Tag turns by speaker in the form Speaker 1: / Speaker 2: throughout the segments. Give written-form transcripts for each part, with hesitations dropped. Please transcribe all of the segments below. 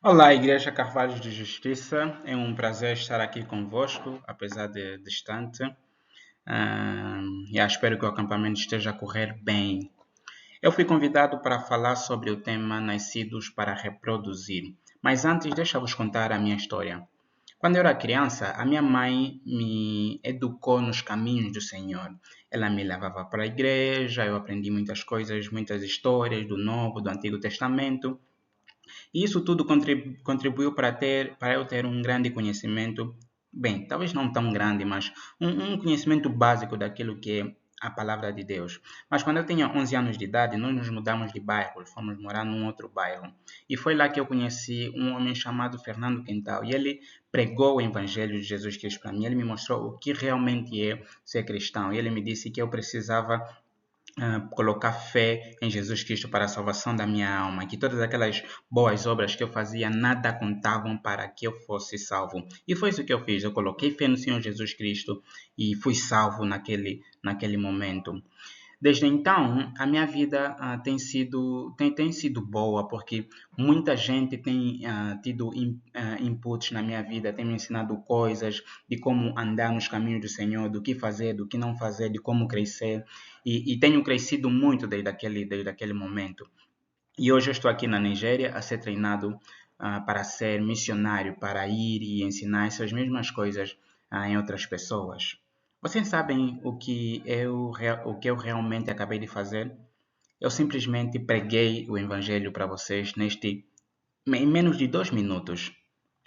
Speaker 1: Olá, Igreja Carvalhos de Justiça. É um prazer estar aqui convosco, apesar de distante. Espero que o acampamento esteja a correr bem. Eu fui convidado para falar sobre o tema Nascidos para Reproduzir. Mas antes, deixa-vos contar a minha história. Quando eu era criança, a minha mãe me educou nos caminhos do Senhor. Ela me levava para a igreja, eu aprendi muitas coisas, muitas histórias do Novo, do Antigo Testamento. E isso tudo contribuiu para eu ter um grande conhecimento, bem, talvez não tão grande, mas um conhecimento básico daquilo que é a palavra de Deus. Mas quando eu tinha 11 anos de idade, nós nos mudamos de bairro, fomos morar num outro bairro. E foi lá que eu conheci um homem chamado Fernando Quintal. E ele pregou o Evangelho de Jesus Cristo para mim. Ele me mostrou o que realmente é ser cristão. E ele me disse que eu precisava colocar fé em Jesus Cristo para a salvação da minha alma, que todas aquelas boas obras que eu fazia nada contavam para que eu fosse salvo. E foi isso que eu fiz, eu coloquei fé no Senhor Jesus Cristo e fui salvo naquele momento. Desde então, a minha vida tem sido boa, porque muita gente tem tido inputs na minha vida, tem me ensinado coisas de como andar nos caminhos do Senhor, do que fazer, do que não fazer, de como crescer. E tenho crescido muito desde aquele momento. E hoje eu estou aqui na Nigéria a ser treinado para ser missionário, para ir e ensinar essas mesmas coisas em outras pessoas. Vocês sabem o que eu realmente acabei de fazer? Eu simplesmente preguei o Evangelho para vocês em menos de 2 minutos.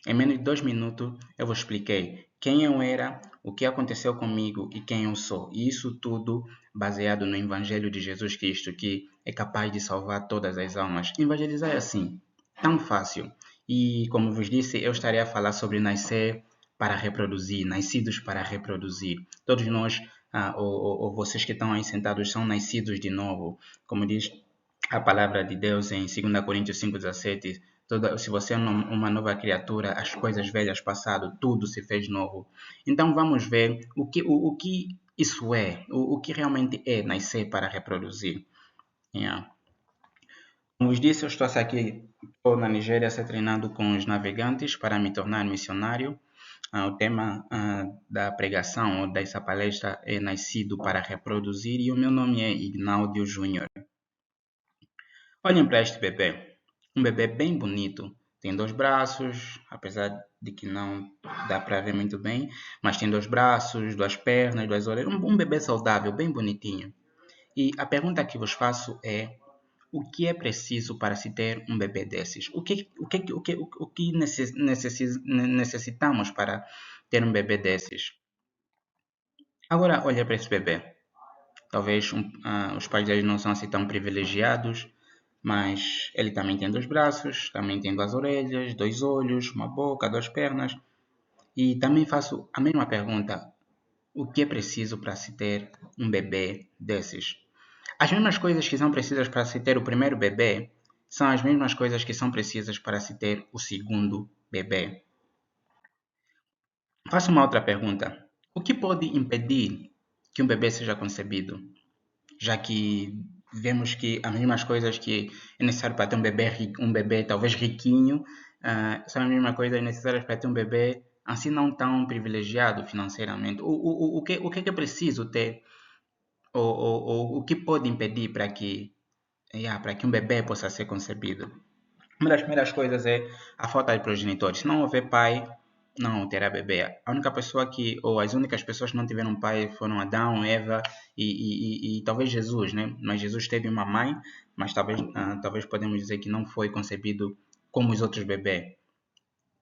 Speaker 1: Em menos de 2 minutos eu vos expliquei quem eu era, o que aconteceu comigo e quem eu sou. E isso tudo baseado no Evangelho de Jesus Cristo, que é capaz de salvar todas as almas. Evangelizar é assim, tão fácil. E como vos disse, eu estarei a falar sobre nascer para reproduzir, nascidos para reproduzir. Todos nós, ou vocês que estão aí sentados, são nascidos de novo. Como diz a palavra de Deus em 2 Coríntios 5,17, se você é uma nova criatura, as coisas velhas passaram, tudo se fez novo. Então vamos ver o que isso é, o que realmente é nascer para reproduzir. Yeah. Como vos disse, eu estou na Nigéria a ser treinado com os navegantes para me tornar missionário. O tema da pregação ou dessa palestra é Nascido para Reproduzir e o meu nome é Ignaldio Júnior. Olhem para este bebê. Um bebê bem bonito. Tem 2 braços, apesar de que não dá para ver muito bem, mas tem 2 braços, 2 pernas, 2 orelhas. Um bebê saudável, bem bonitinho. E a pergunta que vos faço é: o que é preciso para se ter um bebê desses? O que necessitamos para ter um bebê desses? Agora olha para esse bebê. Talvez os pais dele não são assim tão privilegiados, mas ele também tem 2 braços, também tem 2 orelhas, 2 olhos, uma boca, 2 pernas. E também faço a mesma pergunta: o que é preciso para se ter um bebê desses? As mesmas coisas que são precisas para se ter o primeiro bebê são as mesmas coisas que são precisas para se ter o segundo bebê. Faço uma outra pergunta: o que pode impedir que um bebê seja concebido? Já que vemos que as mesmas coisas que é necessário para ter um bebê talvez riquinho, são as mesmas coisas necessárias para ter um bebê assim não tão privilegiado financeiramente. O que é preciso ter, ou o que pode impedir para que um bebê possa ser concebido? Uma das primeiras coisas é a falta de progenitores. Se não houver pai, não terá bebê. A única pessoa ou as únicas pessoas que não tiveram pai foram Adão, Eva e talvez Jesus, né? Mas Jesus teve uma mãe, mas talvez podemos dizer que não foi concebido como os outros bebês.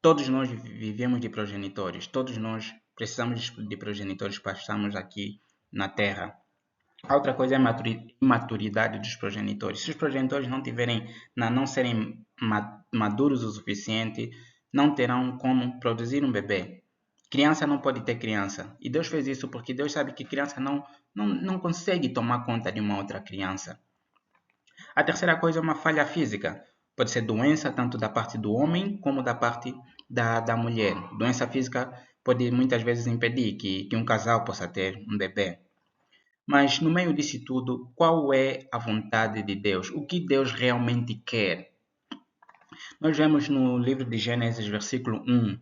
Speaker 1: Todos nós vivemos de progenitores, todos nós precisamos de progenitores para estarmos aqui na Terra. A outra coisa é a imaturidade dos progenitores. Se os progenitores não serem maduros o suficiente, não terão como produzir um bebê. Criança não pode ter criança. E Deus fez isso porque Deus sabe que criança não consegue tomar conta de uma outra criança. A terceira coisa é uma falha física. Pode ser doença tanto da parte do homem como da parte da mulher. Doença física pode muitas vezes impedir que um casal possa ter um bebê. Mas no meio disso tudo, qual é a vontade de Deus? O que Deus realmente quer? Nós vemos no livro de Gênesis, versículo 1,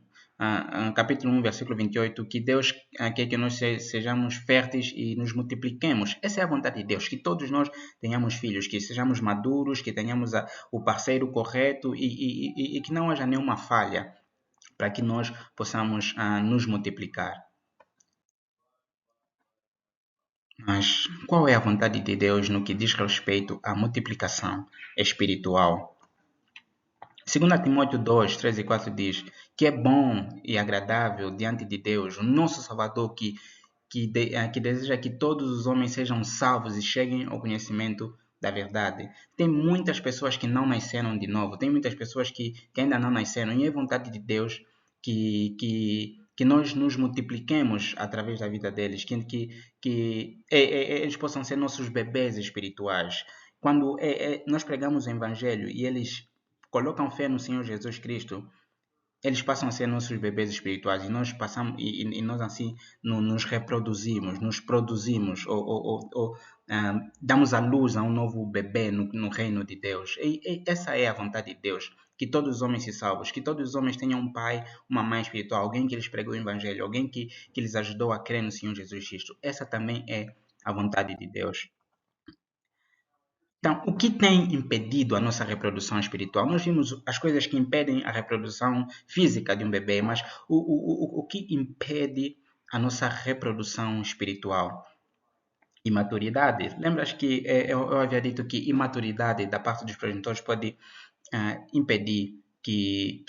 Speaker 1: capítulo 1, versículo 28, que Deus quer que nós sejamos férteis e nos multipliquemos. Essa é a vontade de Deus, que todos nós tenhamos filhos, que sejamos maduros, que tenhamos o parceiro correto e que não haja nenhuma falha para que nós possamos nos multiplicar. Mas qual é a vontade de Deus no que diz respeito à multiplicação espiritual? 2 Timóteo 2, 3 e 4 diz que é bom e agradável diante de Deus, o nosso Salvador, que deseja que todos os homens sejam salvos e cheguem ao conhecimento da verdade. Tem muitas pessoas que não nasceram de novo, tem muitas pessoas que ainda não nasceram, e é vontade de Deus que nós nos multipliquemos através da vida deles, que eles possam ser nossos bebês espirituais. Quando nós pregamos o Evangelho e eles colocam fé no Senhor Jesus Cristo, eles passam a ser nossos bebês espirituais e nós passamos e nós assim nos reproduzimos, nos produzimos ou damos à luz a um novo bebê no reino de Deus. E essa é a vontade de Deus, que todos os homens se salvem, que todos os homens tenham um pai, uma mãe espiritual, alguém que lhes pregou o evangelho, alguém que lhes ajudou a crer no Senhor Jesus Cristo. Essa também é a vontade de Deus. Então, o que tem impedido a nossa reprodução espiritual? Nós vimos as coisas que impedem a reprodução física de um bebê, mas o que impede a nossa reprodução espiritual? Imaturidade. Lembras que eu havia dito que imaturidade da parte dos progenitores pode impedir que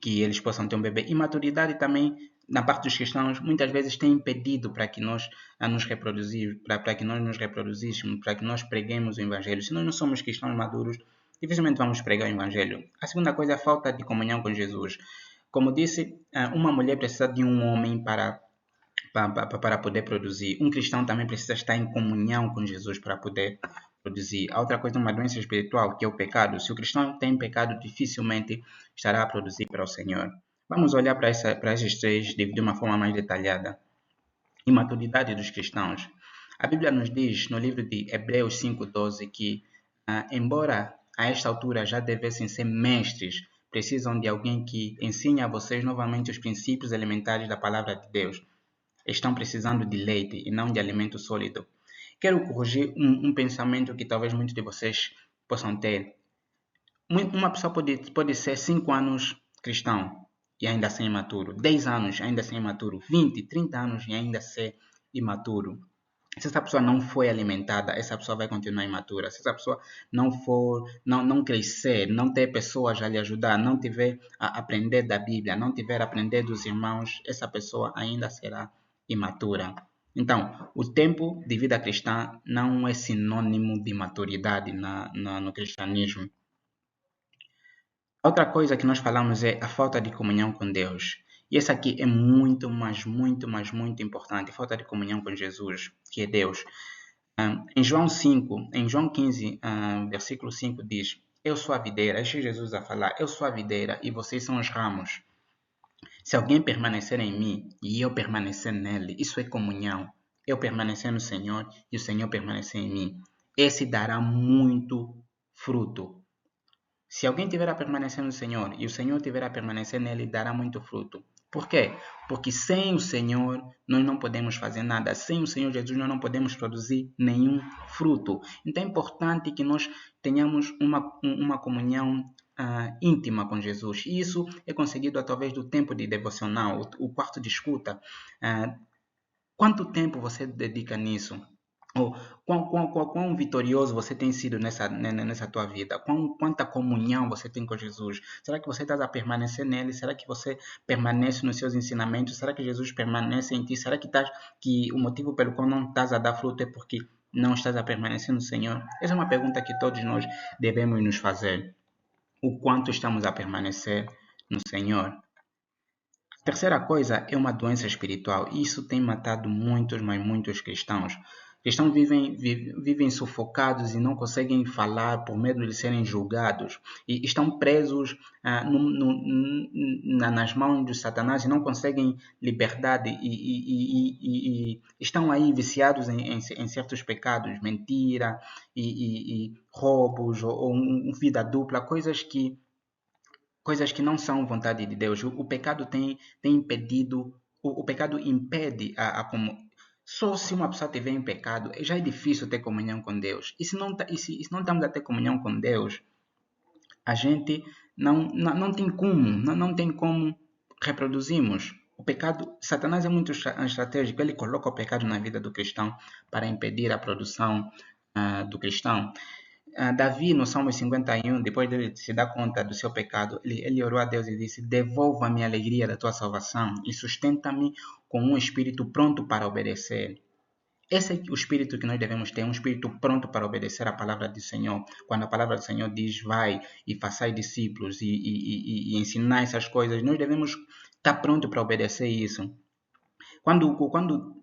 Speaker 1: eles possam ter um bebê. Imaturidade também, na parte dos cristãos, muitas vezes tem impedido para que nós nos reproduzir, para que nós nos reproduzíssemos, para que nós preguemos o Evangelho. Se nós não somos cristãos maduros, dificilmente vamos pregar o Evangelho. A segunda coisa é a falta de comunhão com Jesus. Como disse, uma mulher precisa de um homem para poder produzir. Um cristão também precisa estar em comunhão com Jesus para poder produzir. A outra coisa é uma doença espiritual, que é o pecado. Se o cristão tem pecado, dificilmente estará a produzir para o Senhor. Vamos olhar para esses três de uma forma mais detalhada. Imaturidade dos cristãos. A Bíblia nos diz, no livro de Hebreus 5,12, que, embora a esta altura já devessem ser mestres, precisam de alguém que ensine a vocês novamente os princípios elementares da palavra de Deus. Estão precisando de leite e não de alimento sólido. Quero corrigir um pensamento que talvez muitos de vocês possam ter. Uma pessoa pode ser 5 anos cristão e ainda ser imaturo, 10 anos ainda ser imaturo, 20, 30 anos e ainda ser imaturo. Se essa pessoa não foi alimentada, essa pessoa vai continuar imatura. Se essa pessoa não crescer, não ter pessoas a lhe ajudar, não tiver a aprender da Bíblia, não tiver a aprender dos irmãos, essa pessoa ainda será imatura. Então, o tempo de vida cristã não é sinônimo de maturidade no cristianismo. Outra coisa que nós falamos é a falta de comunhão com Deus. E essa aqui é muito, mas muito, mas muito importante. A falta de comunhão com Jesus, que é Deus. Em João 15, versículo 5 diz: Eu sou a videira, este é Jesus a falar, eu sou a videira e vocês são os ramos. Se alguém permanecer em mim e eu permanecer nele, isso é comunhão. Eu permanecer no Senhor e o Senhor permanecer em mim. Esse dará muito fruto. Se alguém tiver a permanecer no Senhor e o Senhor tiver a permanecer nele, dará muito fruto. Por quê? Porque sem o Senhor nós não podemos fazer nada. Sem o Senhor Jesus nós não podemos produzir nenhum fruto. Então é importante que nós tenhamos uma comunhão íntima com Jesus. E isso é conseguido através do tempo de devocional, o quarto de escuta. Quanto tempo você dedica nisso? Ou quão vitorioso você tem sido nessa tua vida? Quanta comunhão você tem com Jesus? Será que você está a permanecer nele? Será que você permanece nos seus ensinamentos? Será que Jesus permanece em ti? Será que o motivo pelo qual não estás a dar fruto é porque não estás a permanecer no Senhor? Essa é uma pergunta que todos nós devemos nos fazer. O quanto estamos a permanecer no Senhor? A terceira coisa é uma doença espiritual. Isso tem matado muitos, mas muitos cristãos. Cristãos vivem sufocados e não conseguem falar por medo de serem julgados. E estão presos nas mãos de Satanás e não conseguem liberdade. E estão aí viciados em certos pecados, mentira e roubos ou vida dupla, coisas que coisas que não são vontade de Deus. O pecado tem impedido, o pecado impede só se uma pessoa tiver em pecado, já é difícil ter comunhão com Deus. E se não estamos a ter comunhão com Deus, a gente não tem como, não tem como reproduzirmos. O pecado, Satanás é muito estratégico, ele coloca o pecado na vida do cristão para impedir a produção do cristão. Davi, no Salmo 51, depois de se dar conta do seu pecado, ele orou a Deus e disse: Devolva-me a alegria da tua salvação e sustenta-me com um espírito pronto para obedecer. Esse é o espírito que nós devemos ter, um espírito pronto para obedecer a palavra do Senhor. Quando a palavra do Senhor diz, vai e façai discípulos e ensinar essas coisas, nós devemos estar pronto para obedecer isso. Quando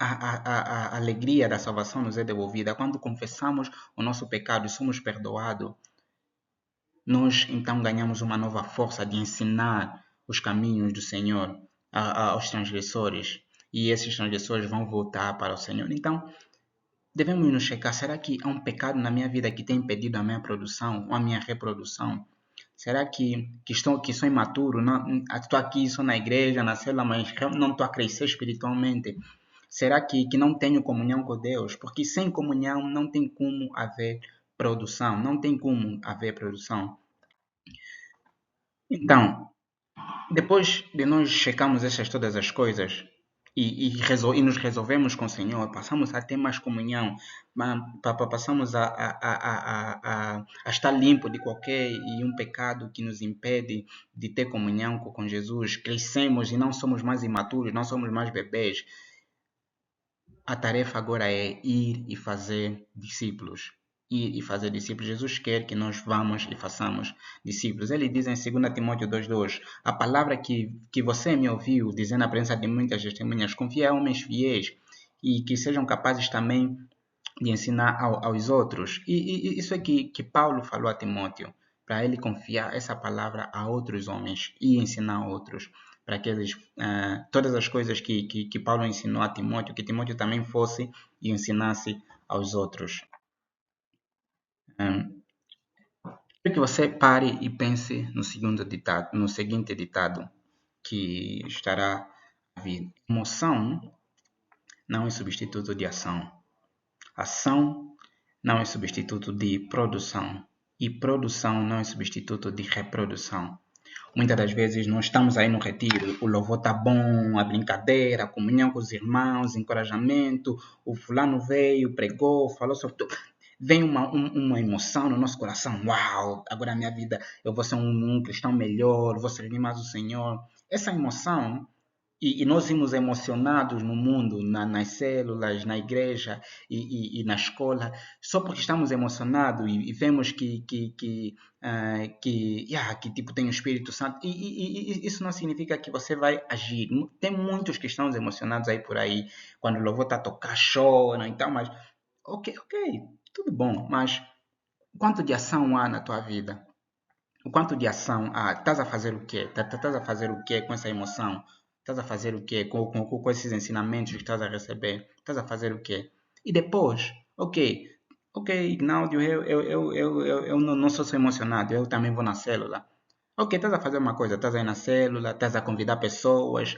Speaker 1: a alegria da salvação nos é devolvida, quando confessamos o nosso pecado e somos perdoados, nós então ganhamos uma nova força de ensinar os caminhos do Senhor aos transgressores. E esses transgressores vão voltar para o Senhor. Então, devemos nos checar, será que há um pecado na minha vida que tem impedido a minha produção ou a minha reprodução? Será que sou imaturo? Estou aqui, sou na igreja, na célula, mas não estou a crescer espiritualmente? Será que não tenho comunhão com Deus? Porque sem comunhão não tem como haver produção, não tem como haver produção. Então, depois de nós checarmos todas as coisas e nos resolvemos com o Senhor, passamos a ter mais comunhão, passamos a estar limpo de qualquer e um pecado que nos impede de ter comunhão com Jesus, crescemos e não somos mais imaturos, não somos mais bebês. A tarefa agora é ir e fazer discípulos. Ir e fazer discípulos. Jesus quer que nós vamos e façamos discípulos. Ele diz em 2 Timóteo 2,2: A palavra que você me ouviu dizer na presença de muitas testemunhas, confia a homens fiéis e que sejam capazes também de ensinar aos outros. E isso é que Paulo falou a Timóteo, para ele confiar essa palavra a outros homens e ensinar a outros para que eles, todas as coisas que Paulo ensinou a Timóteo, que Timóteo também fosse e ensinasse aos outros. Quero que você pare e pense no seguinte ditado que estará a vir. Emoção não é substituto de ação. Ação não é substituto de produção. E produção não é substituto de reprodução. Muitas das vezes nós estamos aí no retiro, o louvor tá bom, a brincadeira, a comunhão com os irmãos, encorajamento, o fulano veio, pregou, falou sobre tudo. Vem uma emoção no nosso coração, uau, agora a minha vida, eu vou ser um cristão melhor, vou servir mais o Senhor. Essa emoção e nós vimos emocionados no mundo, nas células, na igreja e na escola, só porque estamos emocionados e vemos que tipo, tem o Espírito Santo. E isso não significa que você vai agir. Tem muitos cristãos emocionados aí por aí, quando o louvor está a tocar, choram e tal, mas ok, tudo bom, mas quanto de ação há na tua vida? O quanto de ação há? Estás a fazer o quê? Estás a fazer o quê com essa emoção? Estás a fazer o quê com esses ensinamentos que estás a receber? Estás a fazer o quê? E depois, ok, Ignaldo, eu não sou só emocionado, eu também vou na célula. Ok, estás a fazer uma coisa, estás aí na célula, estás a convidar pessoas,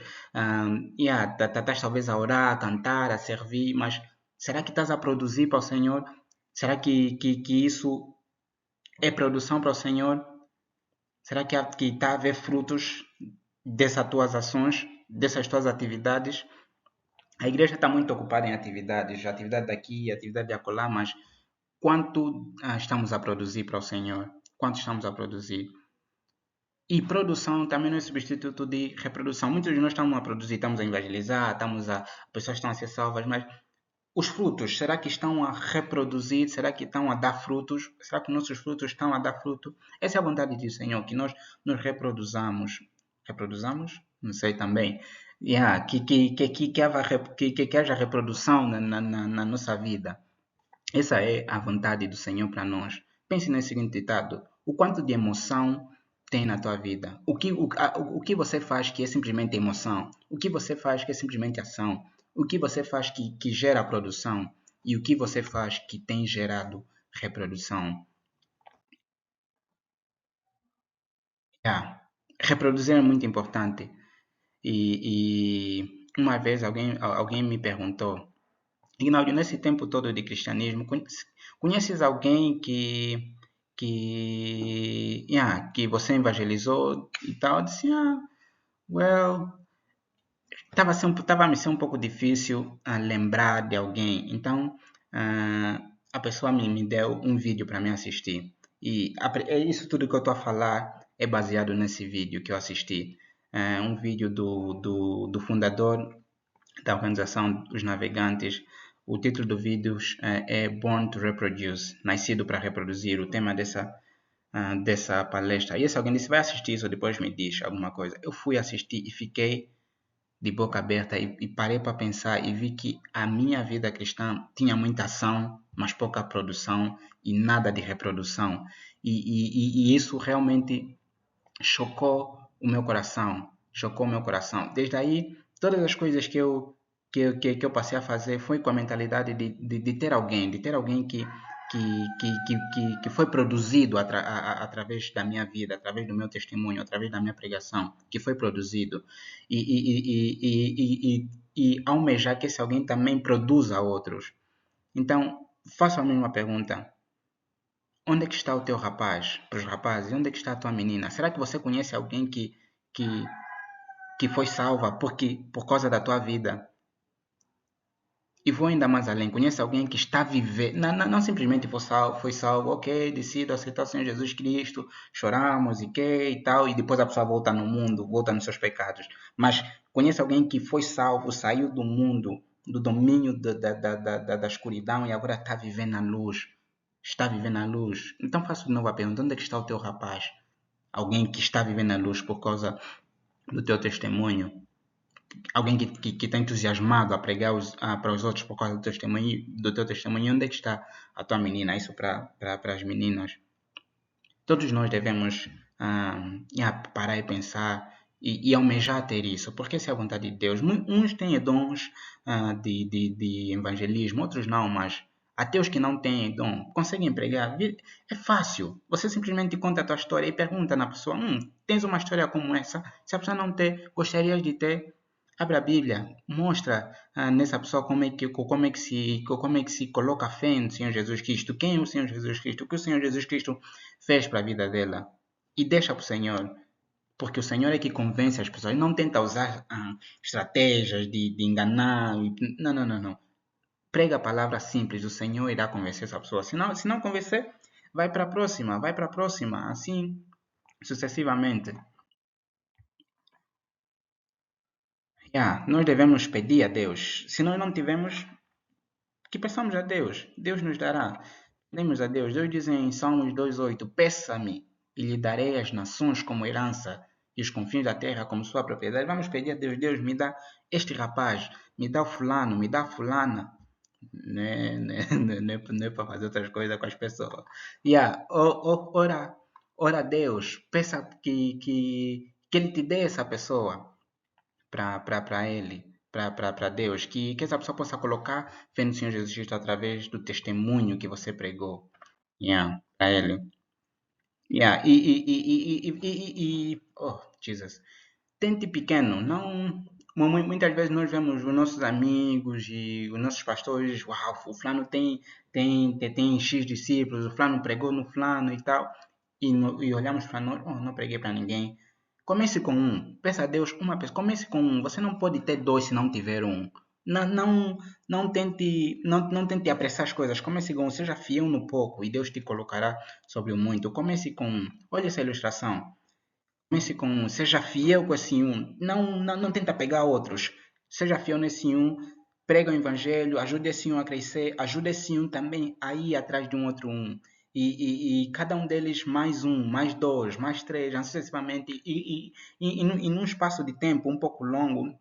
Speaker 1: estás talvez a orar, a cantar, a servir, mas será que estás a produzir para o Senhor? Será que isso é produção para o Senhor? Será que está a haver frutos dessas tuas ações, dessas tuas atividades? A igreja está muito ocupada em atividade daqui, atividade de acolá, mas quanto estamos a produzir para o Senhor? Quanto estamos a produzir? E produção também não é substituto de reprodução. Muitos de nós estamos a produzir, estamos a evangelizar, pessoas estão a ser salvas, mas os frutos, será que estão a reproduzir? Será que estão a dar frutos? Será que nossos frutos estão a dar fruto? Essa é a vontade do Senhor, que nós nos reproduzamos. Reproduzamos? Não sei também. Que haja reprodução na nossa vida. Essa é a vontade do Senhor para nós. Pense nesse seguinte ditado. O quanto de emoção tem na tua vida? O que você faz que é simplesmente emoção? O que você faz que é simplesmente ação? O que você faz que gera produção? E o que você faz que tem gerado reprodução? Yeah. Reproduzir é muito importante. E uma vez alguém me perguntou, Ignaldo, nesse tempo todo de cristianismo, conheces alguém que você evangelizou e tal? Eu disse, well, estava a me ser um pouco difícil lembrar de alguém. Então, a pessoa me deu um vídeo para me assistir. E é isso tudo que eu estou a falar é baseado nesse vídeo que eu assisti. Um vídeo do fundador da Organização dos Navegantes. O título do vídeo é Born to Reproduce, Nascido para Reproduzir, o tema dessa palestra. E se alguém disse, vai assistir isso, depois me diz alguma coisa. Eu fui assistir e fiquei de boca aberta e parei para pensar e vi que a minha vida cristã tinha muita ação, mas pouca produção e nada de reprodução. E isso realmente chocou o meu coração, chocou o meu coração. Desde aí, todas as coisas que eu passei a fazer foi com a mentalidade de ter alguém que foi produzido através da minha vida, através do meu testemunho, através da minha pregação, que foi produzido. E almejar que esse alguém também produza outros. Então, faço a mesma pergunta. Onde é que está o teu rapaz? Para os rapazes, onde é que está a tua menina? Será que você conhece alguém que, que foi salva por causa da tua vida? E vou ainda mais além. Conhece alguém que está a viver, não simplesmente foi salvo, ok, decido aceitar o Senhor Jesus Cristo, choramos e tal, e depois a pessoa volta no mundo, volta nos seus pecados. Mas conhece alguém que foi salvo, saiu do mundo, do domínio da escuridão e agora está vivendo na luz. Está vivendo na luz. Então faço de novo a pergunta: onde é que está o teu rapaz? Alguém que está vivendo na luz por causa do teu testemunho? Alguém que está entusiasmado a pregar para os outros por causa do teu testemunho? Onde é que está a tua menina? Isso para as meninas. Todos nós devemos parar e pensar e almejar ter isso, porque essa é a vontade de Deus. Uns têm dons de evangelismo, outros não, mas até os que não têm dom conseguem pregar. É fácil. Você simplesmente conta a tua história e pergunta na pessoa: tens uma história como essa? Se a pessoa não ter, gostarias de ter? Abre a Bíblia, mostra nessa pessoa como é que se coloca a fé no Senhor Jesus Cristo, quem é o Senhor Jesus Cristo, o que o Senhor Jesus Cristo fez para a vida dela. E deixa para o Senhor, porque o Senhor é que convence as pessoas. Ele não tenta usar estratégias de enganar. Não, não, não, não. Prega a palavra simples, o Senhor irá convencer essa pessoa. Se não convencer, vai para a próxima, assim sucessivamente. Nós devemos pedir a Deus. Se nós não tivermos, que peçamos a Deus. Deus nos dará. Demos a Deus. Deus diz em Salmos 2:8: peça-me e lhe darei as nações como herança e os confins da terra como sua propriedade. Vamos pedir a Deus: Deus, me dá este rapaz, me dá o fulano, me dá a fulana. Não é para fazer outras coisas com as pessoas. Ora a Deus, peça que Ele te dê essa pessoa para ele, para Deus, que essa pessoa possa colocar fé no Senhor Jesus Cristo através do testemunho que você pregou, para ele. Oh, Jesus, tente pequeno, não. Muitas vezes nós vemos os nossos amigos e os nossos pastores, uau, o fulano tem X discípulos, o fulano pregou no fulano e tal, e olhamos para nós, não preguei para ninguém. Comece com um, peça a Deus uma pessoa, comece com um, você não pode ter dois se não tiver um. Não tente apressar as coisas, comece com um, seja fiel no pouco e Deus te colocará sobre o muito. Comece com um, olha essa ilustração. Comece com um, seja fiel com esse um. Não tenta pegar outros. Seja fiel nesse um. Prega o evangelho, ajude esse um a crescer, ajude esse um também a ir atrás de um outro um. E cada um deles mais um, mais dois, mais três, assim sucessivamente. E num espaço de tempo um pouco longo.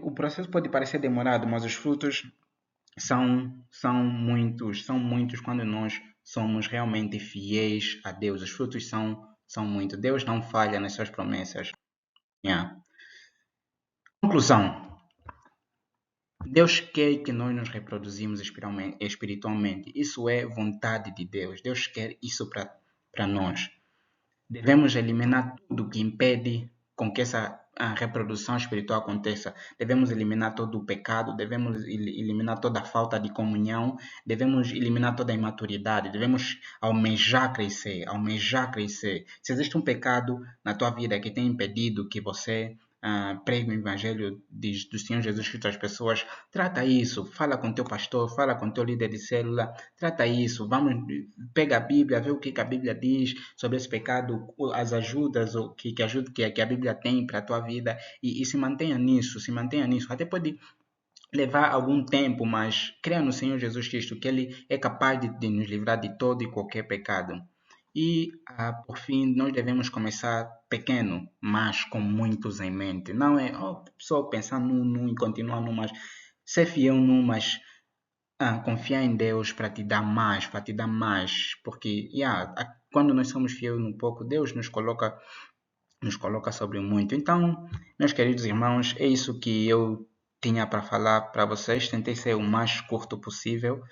Speaker 1: O processo pode parecer demorado, mas os frutos são muitos quando nós somos realmente fiéis a Deus. Os frutos são muitos. Deus não falha nas suas promessas. Yeah. Conclusão. Deus quer que nós nos reproduzimos espiritualmente. Isso é vontade de Deus. Deus quer isso para nós. Devemos eliminar tudo que impede com que essa reprodução espiritual aconteça. Devemos eliminar todo o pecado, devemos eliminar toda a falta de comunhão, devemos eliminar toda a imaturidade, devemos almejar crescer, almejar crescer. Se existe um pecado na tua vida que tem impedido que você pregue o evangelho do Senhor Jesus Cristo às pessoas, trata isso, fala com teu pastor, fala com teu líder de célula, trata isso, vamos, pega a Bíblia, vê o que a Bíblia diz sobre esse pecado, as ajudas que a Bíblia tem para a tua vida e se mantenha nisso. Até pode levar algum tempo, mas creia no Senhor Jesus Cristo, que Ele é capaz de nos livrar de todo e qualquer pecado. E, por fim, nós devemos começar pequeno, mas com muitos em mente. Não é só pensar num e continuar num, mas ser fiel num, mas confiar em Deus para te dar mais, porque quando nós somos fiéis no pouco, Deus nos coloca sobre o muito. Então, meus queridos irmãos, é isso que eu tinha para falar para vocês. Tentei ser o mais curto possível.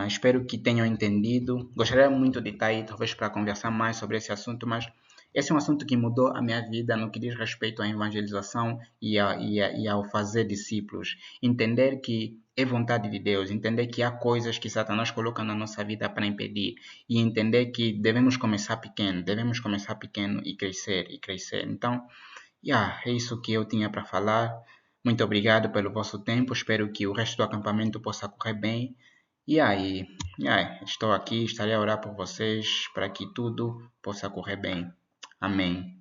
Speaker 1: Espero que tenham entendido. Gostaria muito de estar aí, talvez, para conversar mais sobre esse assunto, mas esse é um assunto que mudou a minha vida no que diz respeito à evangelização e ao fazer discípulos. Entender que é vontade de Deus, entender que há coisas que Satanás coloca na nossa vida para impedir, e entender que devemos começar pequeno e crescer e crescer. Então, é isso que eu tinha para falar. Muito obrigado pelo vosso tempo. Espero que o resto do acampamento possa correr bem. Estou aqui, estarei a orar por vocês para que tudo possa correr bem. Amém.